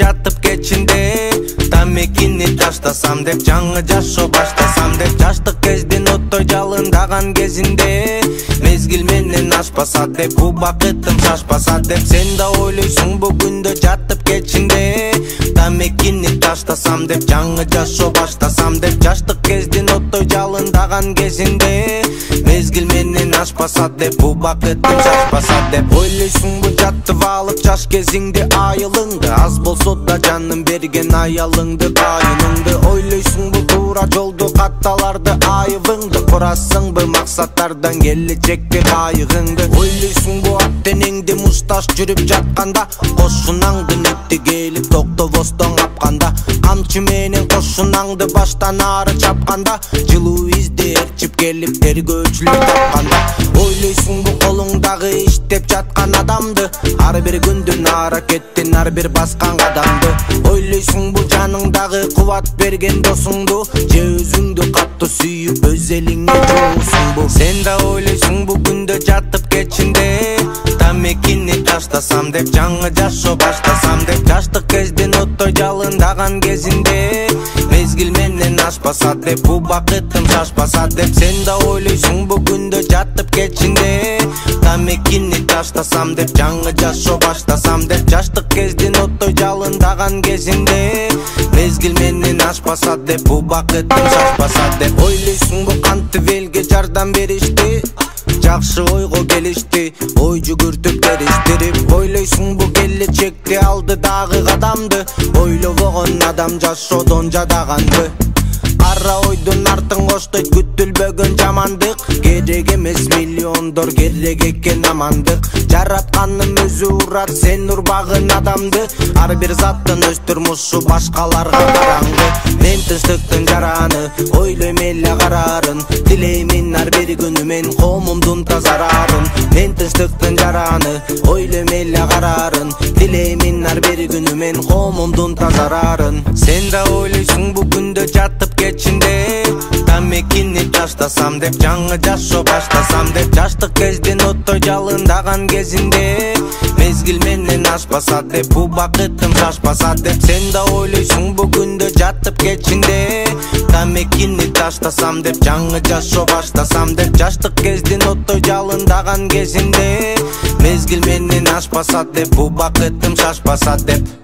жатып кечинде тамекини таштасам деп жаңы жашоо баштасам деп жаштык кездин оттой жалындаган кезинде мезгил менен ашпаса деп убакытым шашпаса деп сен да ойлойсуң бүгүндө жатып кечинде тамекини таштасам деп жаңы жашоо баштасам деп жаштык кездин оттой жалындаган кезинде мезгил менен ашпаса деп убакытым шашпаса деп ойлойсуңбу жатып алып жаш кезиңде айылыңды аз болсо да жаным берген аялыңды кайыныңды ойлойсуңбу туура жолду катталарды айыбыңды курасыңбы максаттардан келечекке кайыгыңды ойлойсуңбу ат денеңди мушташ жүрүп жатканда кошунаңды нетти келип токтобостон капканда камчы менен кошунаңды баштан ары чапканда жылуу изди ээрчип келип тергөөчүлөр тапканда ойлойсуңбу колуңдагы иштеп жаткан адамды ар бир күндүн аракеттин ар бир баскан кадамды ойлойсуңбу жаныңдагы кубат берген досуңду же өзүңдү катуу сүйүп өз элиңе жоосуңбу сен да ойлойсуңбу күндө жатып кечинде тамекини таштасам деп жаңы жашоо баштасам деп жаштык кездин оттой жалындаган кезинде мезгил менен ашпаса деп убакытым шашпаса деп сен да ойлойсуңбу күндө жатып кечинде тамекини таштасам деп жаңы жашоо баштасам деп жаштык кездин оттой жалындаган кезинде мезгил менен ашпаса деп убакытым шашпаса деп ойлойсуңбу кантип элге жардам беришти жакшы ойго келишти ой жүгүртүп териштирип ойлойсуңбу келечекти алдыдагы кадамды ойлобогон адам жашоодон жадаганды кара ойдун артын коштойт күтүлбөгөн жамандык керек эмес миллиондор керек экен амандык жаратканым өзү урат сен урбагын адамды ар бир заттын өз турмушу башкаларга караңгы мен тынчтыктын жараны ойлойм эле караарын тилеймин ар бир күнү мен коомумдун тазарарын мен тынчтыктын жараны ойлойм эле караарын тилеймин ар бир күнү мен коомумдун тазарарын сен да ойлойсуңбу күндө жатып кечинде тамекини таштасам деп жаңы жашоо баштасам деп жаштык кездин оттой жалындаган кезинде мезгил менен ашпаса деп убакытым шашпаса деп сен да ойлойсуңбу күндө жатып кечинде тамекини таштасам деп жаңы жашоо баштасам деп жаштык кездин оттой жалындаган кезинде мезгил менен ашпаса деп убакытым шашпаса деп